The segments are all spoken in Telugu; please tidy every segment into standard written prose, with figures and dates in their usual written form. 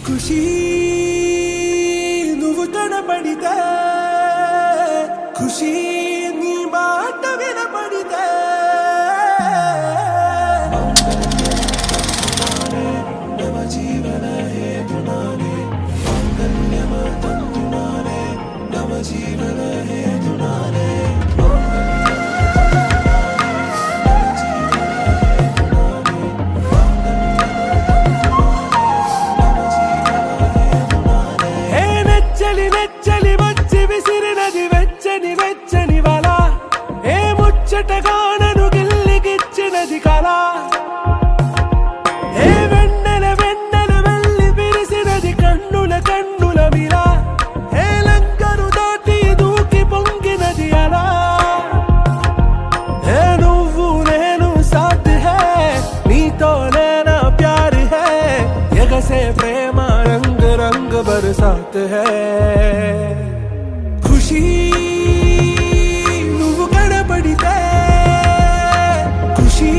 ఖుషీ నువ్వు కనపడితే ఖుషీ నీ మాట వినపడితే నవ జీవన హేతునానే మంగళ్యమ తంతునానే నవ జీవన హేతునానే ముచ్చటగానను గిల్లిగిచ్చినది కళ ఏ వెన్నెల వెన్నెల వెళ్ళి విరిసినది కన్నుల కన్నుల మిలా ఏ లంకరు దాటి దూకి పొంగినది అలా ఏ నువ్వు నేను సాథ్ హే నీతోనే నా ప్యార్ హే ఎగసే ప్రేమ రంగ్ రంగ్ బరసాత్ హే ఖుషీ పడితే ఖుషీ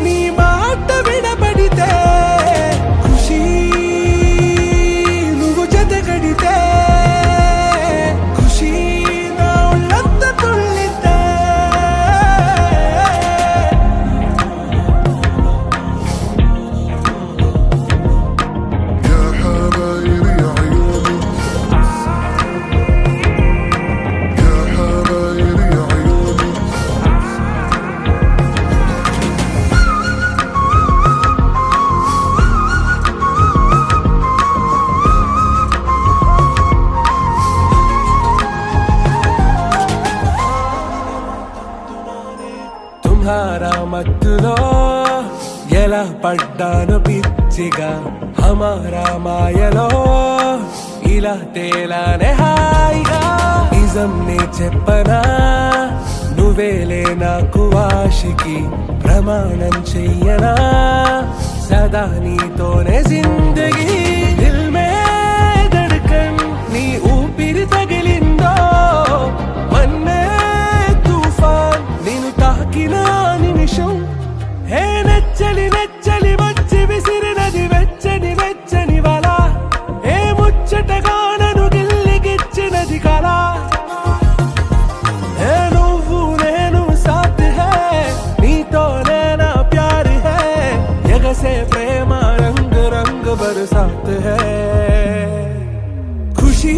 నీ మాట వినపడితే ఖుషీ నువ్వు జతగడితే ఖుషీ నా ఒళ్ళంత తుళ్ళితే మత్తులో ఎలా పడ్డాను పిచ్చిగా హమారా మాయలో ఇలా తేలానే హాయిగా నిజం నే చెప్పనా నువ్వేలే నాకు ఆశికి ప్రమాణం చెయ్యనా సదా నీతోనే జిందగీ దిల్ మే ధడ్కన్ నీ ఊపిరి తగిలిందో మన్నే తుఫాన్ నేను తాకిన నిమిషం హే నెచ్చలి నెచ్చలి వచ్చి విసిరినది వెచ్చని వెచ్చని వల ఏ ముచ్చటగానను గిల్లిగిచ్చినది కళ ఏ నువ్వు నేను సాథ్ హే నీతోనే నా ప్యార్ హే ఎగసే ప్రేమ రంగ్ రంగ్ బరసాత్ హే ఖుషీ